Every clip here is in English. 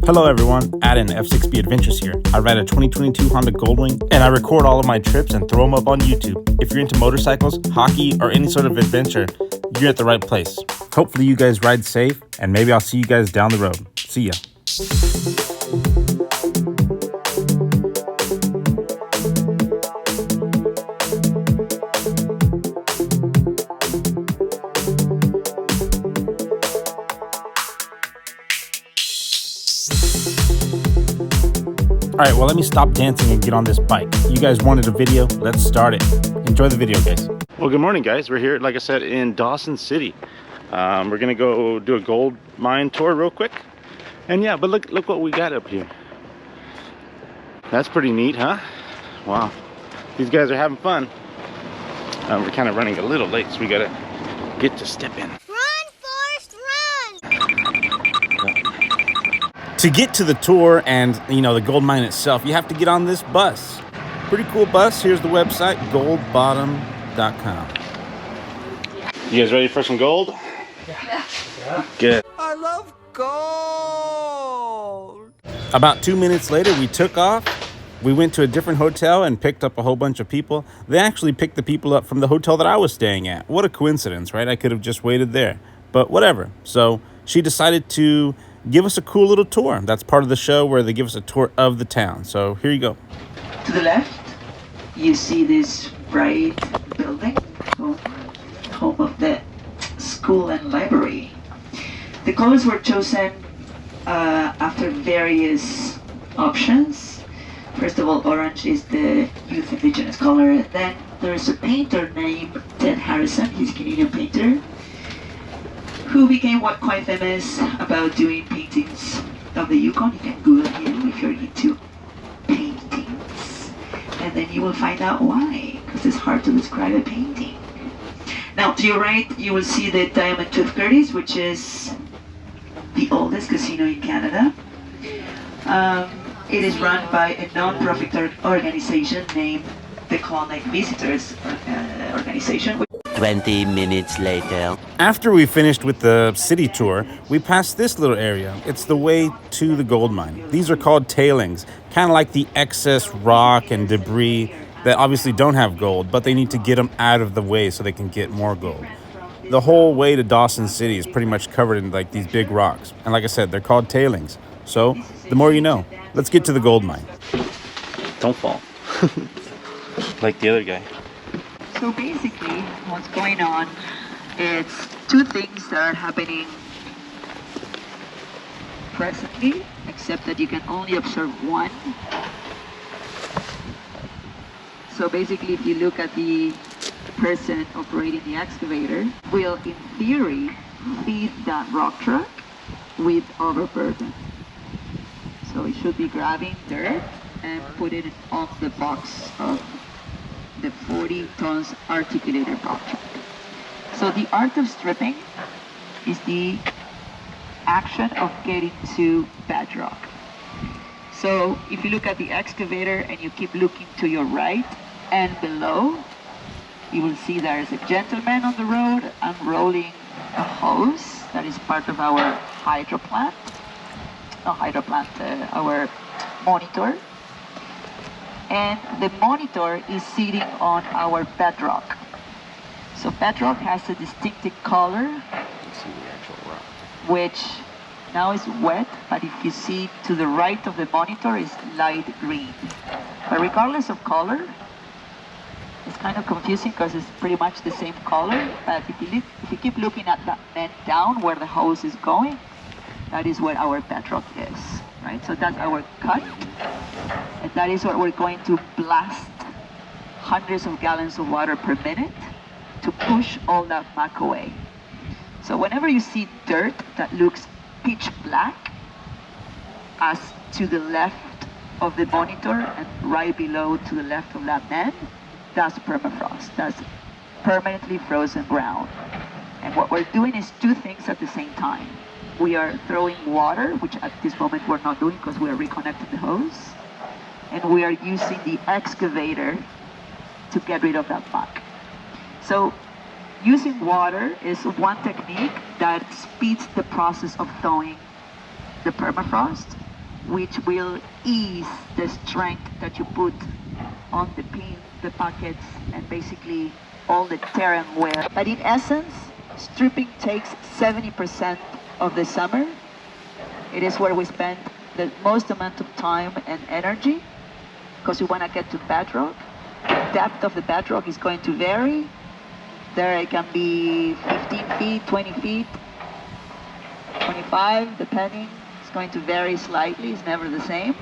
Hello everyone, Adam, F6B Adventures here. I ride a 2022 Honda Goldwing and I record all of my trips and throw them up on YouTube. If you're into motorcycles, hockey, or any sort of adventure, you're at the right place. Hopefully you guys ride safe and maybe I'll see you guys down the road. See ya. Alright, well let me stop dancing and get on this bike. You guys wanted a video, let's start it. Enjoy the video, guys. Well, good morning, guys. We're here, like I said, in Dawson City. We're gonna go do a gold mine tour real quick. And yeah, but look what we got up here. That's pretty neat, huh? Wow. These guys are having fun. We're kind of running a little late, so we gotta get to step in. To get to the tour and, the gold mine itself, you have to get on this bus. Pretty cool bus. Here's the website, goldbottom.com. You guys ready for some gold? Yeah. Good. I love gold. About 2 minutes later, we took off. We went to a different hotel and picked up a whole bunch of people. They actually picked the people up from the hotel that I was staying at. What a coincidence, right? I could have just waited there, but whatever. So she decided to give us a cool little tour. That's part of the show where they give us a tour of the town. So here you go. To the left, you see this bright building, home of the school and library. The colors were chosen after various options. First of all, orange is the youth indigenous color. Then there's a painter named Ted Harrison. He's a Canadian painter who became quite famous about doing paintings of the Yukon. You can Google him if you're into paintings, and then you will find out why, because it's hard to describe a painting. Now, to your right, you will see the Diamond Tooth Curtis, which is the oldest casino in Canada. It is run by a non-profit organization named the Klondike Visitors Organization. 20 minutes later. After we finished with the city tour, we passed this little area. It's the way to the gold mine. These are called tailings, kind of like the excess rock and debris that obviously don't have gold, but they need to get them out of the way so they can get more gold. The whole way to Dawson City is pretty much covered in like these big rocks. And like I said, they're called tailings. So the more you know. Let's get to the gold mine. Don't fall. Like the other guy. So basically, what's going on, it's two things that are happening presently, except that you can only observe one. So basically, if you look at the person operating the excavator, will in theory feed that rock truck with overburden. So it should be grabbing dirt and put it on the box of the 40 tons articulated rock truck. So the art of stripping is the action of getting to bedrock. So if you look at the excavator and you keep looking to your right and below, you will see there is a gentleman on the road unrolling a hose that is part of our our monitor. And the monitor is sitting on our bedrock. So bedrock has a distinctive color, which now is wet, but if you see to the right of the monitor is light green. But regardless of color, it's kind of confusing because it's pretty much the same color, but if you keep looking at that then down where the hose is going, that is where our bedrock is, right? So that's our cut. And that is what we're going to blast hundreds of gallons of water per minute to push all that muck away. So whenever you see dirt that looks pitch black, as to the left of the monitor and right below to the left of that man, that's permafrost. That's permanently frozen ground. And what we're doing is two things at the same time. We are throwing water, which at this moment we're not doing because we are reconnecting the hose. And we are using the excavator to get rid of that muck. So using water is one technique that speeds the process of thawing the permafrost. which will ease the strength that you put on the pin, the pockets, and basically all the tear and wear. But in essence, stripping takes 70% of the summer. It is where we spend the most amount of time and energy because we want to get to bedrock. The depth of the bedrock is going to vary. There it can be 15 feet, 20 feet, 25, depending. It's going to vary slightly, it's never the same.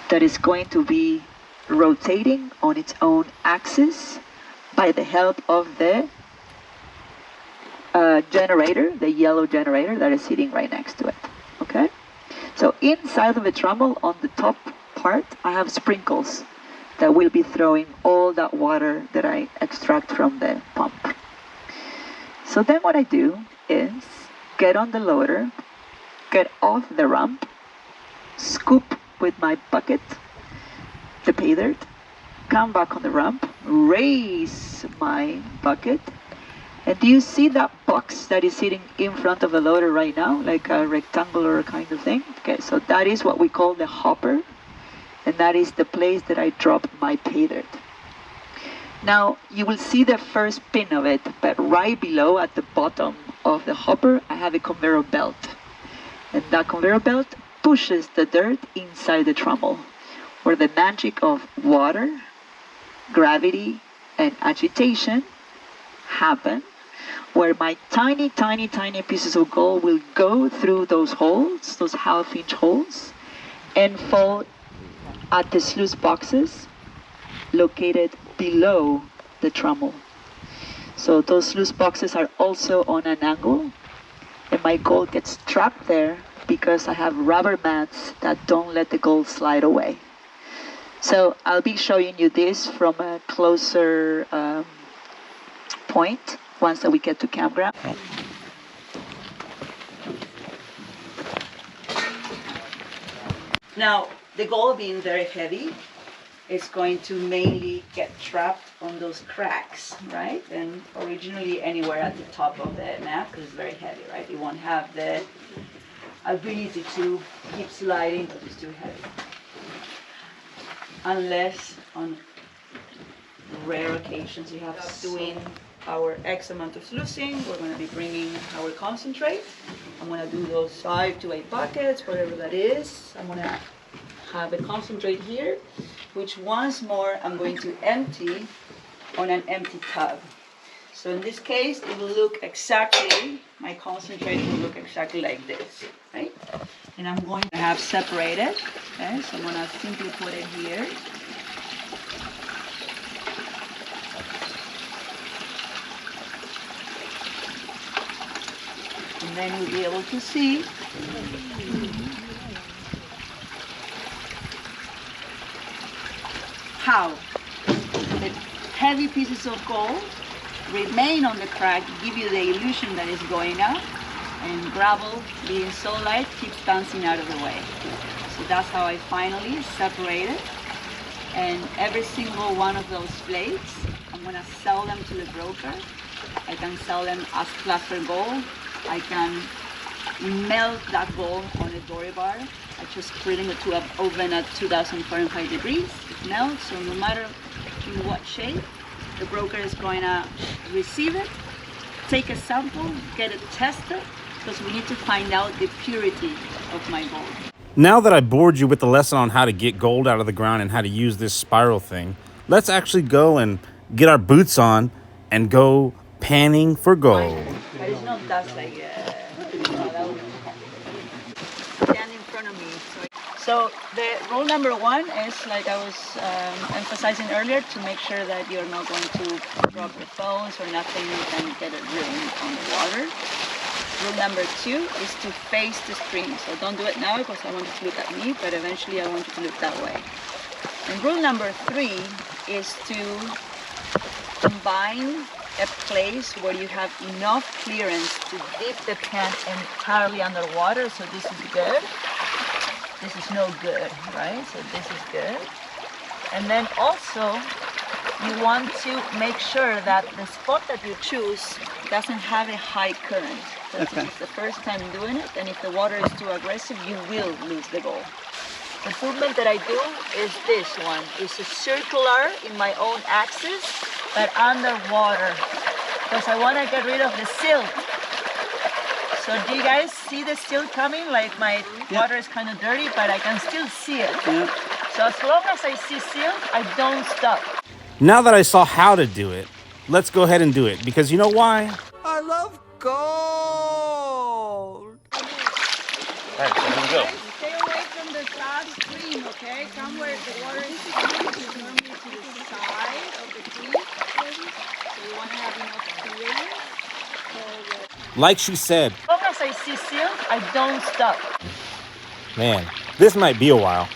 That is going to be rotating on its own axis by the help of the generator, the yellow generator that is sitting right next to it. Okay? So inside of the trommel, on the top part, I have sprinkles that will be throwing all that water that I extract from the pump. So then what I do is get on the loader, get off the ramp, scoop with my bucket the pay dirt, come back on the ramp, raise my bucket, and do you see that box that is sitting in front of the loader right now, like a rectangular kind of thing? Okay, so that is what we call the hopper, and that is the place that I drop my pay dirt. Now, you will see the first pin of it, but right below at the bottom of the hopper, I have a conveyor belt. And that conveyor belt pushes the dirt inside the trommel, where the magic of water, gravity, and agitation happen, where my tiny, tiny, tiny pieces of gold will go through those holes, those half-inch holes, and fall at the sluice boxes located below the trommel. So those sluice boxes are also on an angle, and my gold gets trapped there because I have rubber mats that don't let the gold slide away. So I'll be showing you this from a closer point once that we get to campground. Now, the gold being very heavy is going to mainly get trapped on those cracks, right? And originally anywhere at the top of the mat because it's very heavy, right? It won't have the ability to keep sliding because it's too heavy. Unless on rare occasions you have doing our X amount of sluicing, we're going to be bringing our concentrate. I'm going to do those 5 to 8 buckets, whatever that is. I'm going to have a concentrate here, which once more I'm going to empty on an empty tub. So in this case, it will look exactly, my concentrate will look exactly like this, right? And I'm going to have separated, okay? So I'm going to simply put it here. And then you'll be able to see how the heavy pieces of gold remain on the crack, give you the illusion that it's going up, and gravel, being so light, keeps bouncing out of the way. So that's how I finally separate it. And every single one of those plates, I'm going to sell them to the broker. I can sell them as plaster gold. I can melt that gold on a dory bar. I just bring it to an oven at 2000 Fahrenheit degrees. It melts, so no matter in what shape, the broker is going to receive it, take a sample, get it tested, because we need to find out the purity of my gold. Now that I bored you with the lesson on how to get gold out of the ground and how to use this spiral thing, let's actually go and get our boots on and go panning for gold. But it's not dust like stand in front of me. So the rule number 1 is, like I was emphasizing earlier, to make sure that you're not going to drop your phones or nothing and get it ruined on the water. Rule number 2 is to face the stream. So don't do it now because I want you to look at me, but eventually I want you to look that way. And rule number 3 is to combine a place where you have enough clearance to dip the pan entirely underwater. So this is good. This is no good, right? So this is good. And then also you want to make sure that the spot that you choose doesn't have a high current. This is the first time doing it, and if the water is too aggressive, you will lose the goal. The movement that I do is this one. It's a circular in my own axis, but underwater, because I want to get rid of the silt. So do you guys see the silt coming? Like my water is kind of dirty, but I can still see it. So as long as I see silt, I don't stop. Now that I saw how to do it, let's go ahead and do it. Because you know why? I love gold! Alright, so here we go. Stay away from the fast stream, okay? Come where the water is coming, is normally to the side of the creek. So you want to have enough clearance. Like she said, As long as I see silt, I don't stop. man, this might be a while.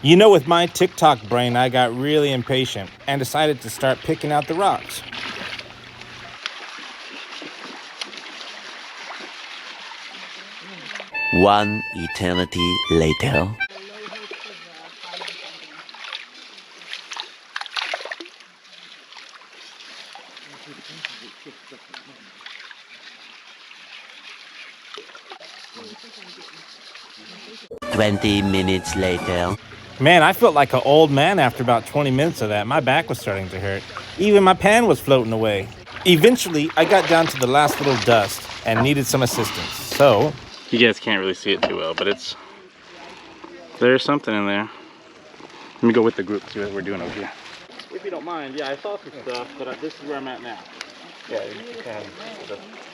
You know, with my TikTok brain, I got really impatient and decided to start picking out the rocks. One eternity later. "20 minutes later." Man, I felt like an old man after about 20 minutes of that. My back was starting to hurt. Even my pan was floating away. Eventually, I got down to the last little dust and needed some assistance. So, you guys can't really see it too well, but there's something in there. Let me go with the group, see what we're doing over here. If you don't mind, yeah, I saw some stuff, but this is where I'm at now. Yeah, you can.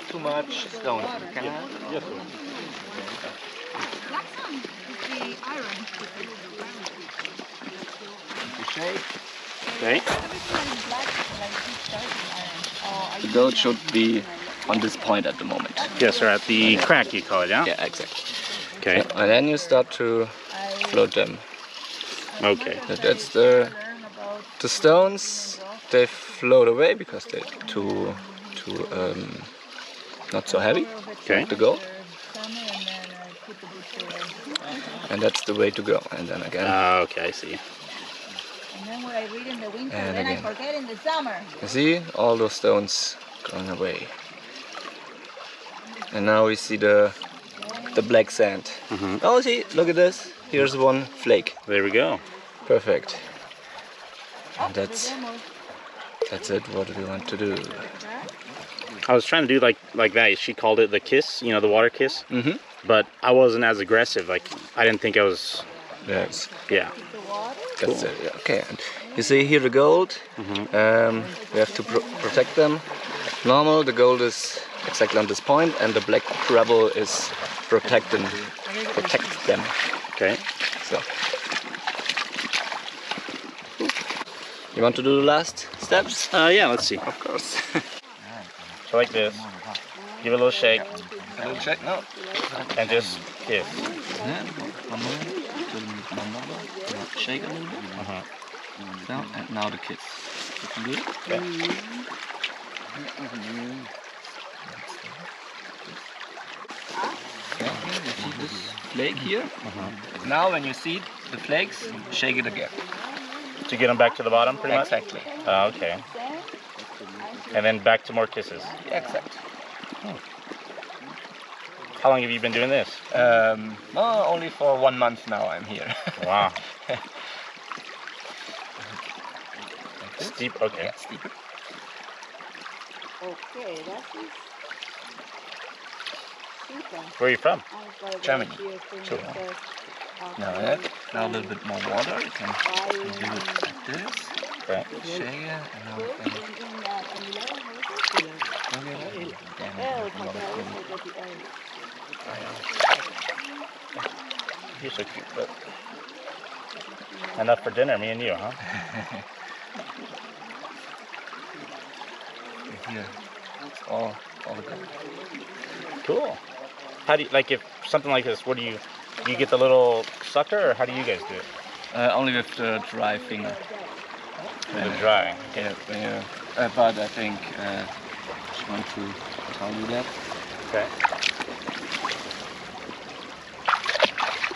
Too much stone. Can I? Yes, sir. Shake. Okay. The gold should be on this point at the moment. Yes, sir, at the crack you call it, yeah? Yeah, exactly. Okay. And then you start to float them. Okay. That's the stones. They float away because they're too not so heavy. Okay. To go. And that's the way to go. And then again. Okay, I see. And then what I read in the winter, And then again. I forget in the summer. You see all those stones going away. And now we see the black sand. Oh, see, look at this. Here's one flake. There we go. Perfect. And that's it. What we want to do. I was trying to do like that. She called it the kiss, you know, the water kiss. Mm-hmm. But I wasn't as aggressive. Like, I didn't think I was. Yes. Yeah. That's it. Yeah. Okay. And you see here the gold. We have to protect them. Normal, the gold is exactly on this point, and the black gravel is protect them. Okay. So. You want to do the last steps? Yeah, let's see. Of course. So like this. Give it a little shake. A little check now. And just kiss. Shake a little bit. So, and now the kiss. You can do it. Okay. You see this flake here? Now when you see the flakes, shake it again. To get them back to the bottom, pretty much? Exactly. Okay. And then back to more kisses. Exactly. How long have you been doing this? Well, only for 1 month now I'm here. Wow. Steep, okay. Yeah, steep. Okay, that is super. Where are you from? Germany. Sure. Now a little bit more water. You can do it like this. Okay. Shake it, and now we can. You're so cute, but enough for dinner, me and you, huh? Here, it's all the gold. Cool. How do you, like, if something like this, what do you get the little sucker, or how do you guys do it? Only with the dry finger. The dry. Yeah, but I think I just want to tell you that. Okay.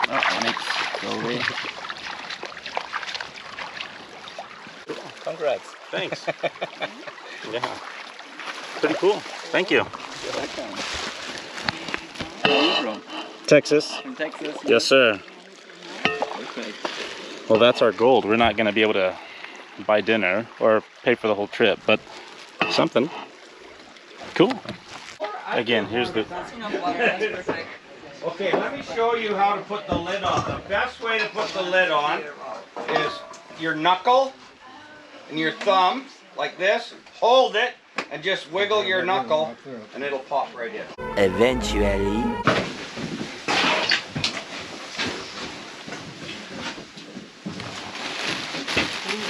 Oh, Onyx, go away. Congrats. Thanks. Yeah. Pretty cool. Thank you. You're welcome. Where are you from? Texas. From Texas? Yes, sir. Perfect. Well, that's our gold. We're not going to be able to buy dinner or pay for the whole trip, but something. Cool. Again, here's the... Okay, let me show you how to put the lid on. The best way to put the lid on is your knuckle and your thumb, like this. Hold it and just wiggle your knuckle and it'll pop right in. Eventually.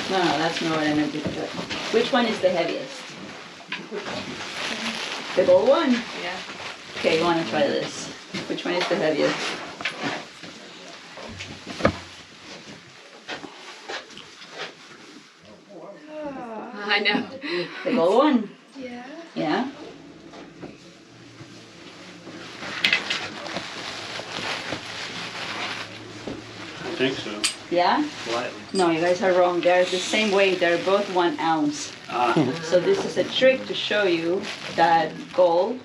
No, that's not what I meant to do. Which one is the heaviest? The gold one? Yeah. Okay, you want to try this. Which one is the heaviest? I know. The gold one? Yeah. Yeah? I think so. Yeah? Slightly. No, you guys are wrong. They're the same weight. They're both 1 ounce. So this is a trick to show you that gold,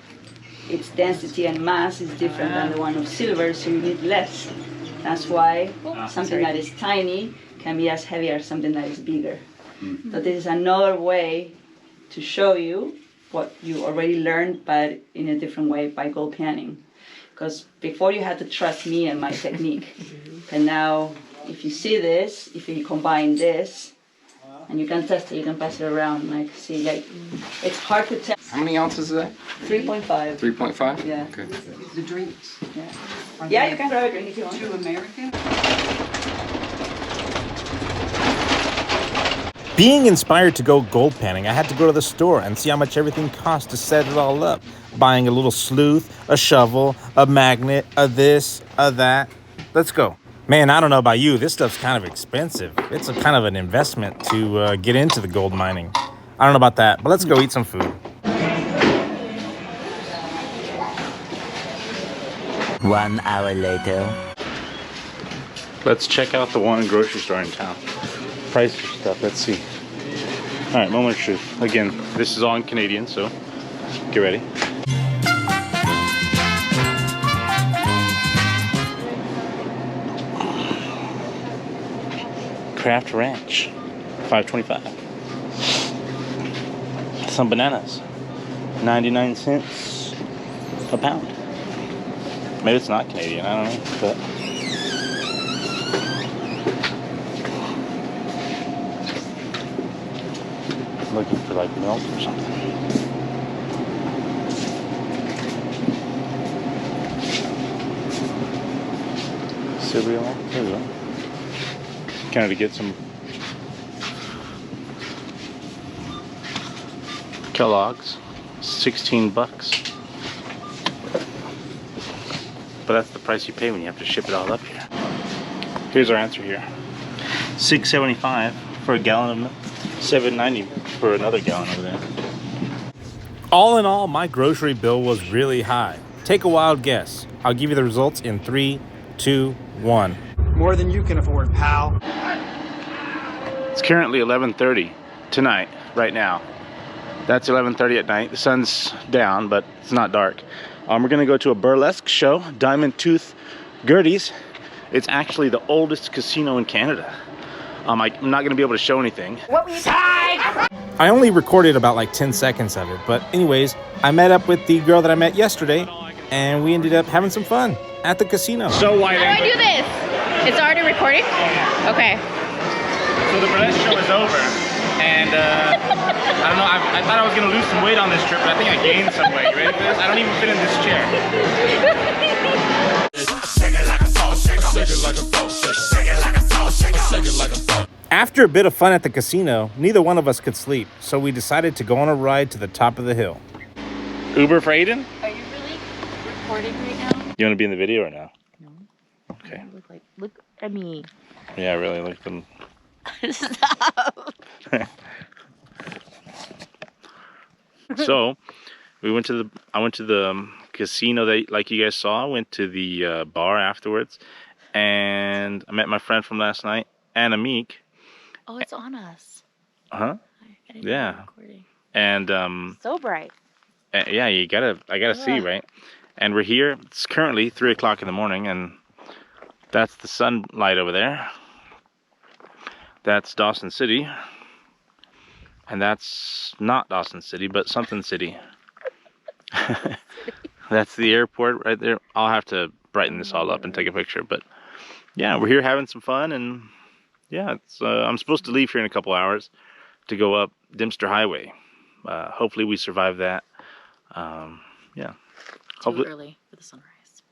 its density and mass is different than the one of silver, so you need less. That's why something that is tiny can be as heavy as something that is bigger. So this is another way to show you what you already learned, but in a different way by gold panning. Because before you had to trust me and my technique. And now, if you see this, if you combine this, and you can test it, you can pass it around, like, see, like, it's hard to tell. How many ounces is that? 3.5. 3.5? Yeah. Okay. The drinks. Yeah, you can grab a drink if you want. Two American? Being inspired to go gold panning, I had to go to the store and see how much everything cost to set it all up. Buying a little sleuth, a shovel, a magnet, a this, a that. Let's go. Man, I don't know about you, this stuff's kind of expensive. It's a kind of an investment to get into the gold mining. I don't know about that, but let's go eat some food. 1 hour later. Let's check out the one grocery store in town. Price for stuff, let's see. All right, moment of truth. Again, this is all in Canadian, so get ready. Kraft Ranch, $5.25. Some bananas, 99 cents a pound. Maybe it's not Canadian, I don't know, but I'm looking for like milk or something. Cereal, there we go. Kind of to get some Kellogg's, 16 bucks. But that's the price you pay when you have to ship it all up here. Here's our answer here. $6.75 for a gallon of milk, $7.90 for another gallon over there. All in all, my grocery bill was really high. Take a wild guess. I'll give you the results in 3, 2, 1. More than you can afford, pal. It's currently 11:30 tonight, right now. That's 11:30 at night. The sun's down, but it's not dark. We're gonna go to a burlesque show, Diamond Tooth Gertie's. It's actually the oldest casino in Canada. I'm not gonna be able to show anything. What were you saying? I only recorded about like 10 seconds of it, but anyways, I met up with the girl that I met yesterday, and we ended up having some fun at the casino. So why How do I do this? It's already recording? Okay. So the burlesque show is over, and I don't know, I thought I was gonna lose some weight on this trip, but I think I gained some weight. You ready for this? I don't even fit in this chair. After a bit of fun at the casino, neither one of us could sleep, so we decided to go on a ride to the top of the hill. Uber for Aiden? Are you really recording right now? You wanna be in the video or no? No. Okay. Look at me. Yeah, really, look at them. Stop. So I went to the casino that, like you guys saw. I went to the bar afterwards, and I met my friend from last night, Anna Meek. Oh, it's on us. Huh? Yeah. And So bright. yeah, I gotta see, right? And we're here. It's currently 3 o'clock in the morning, and that's the sunlight over there. That's Dawson City, and that's not Dawson City, but something city. That's the airport right there. I'll have to brighten this all up and take a picture, but yeah, we're here having some fun, and yeah, it's I'm supposed to leave here in a couple hours to go up Dempster Highway. Hopefully we survive that. Yeah. Too early for the sunrise.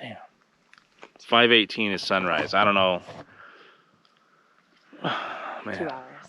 Damn. It's 5:18 is sunrise. I don't know. Man. 2 hours.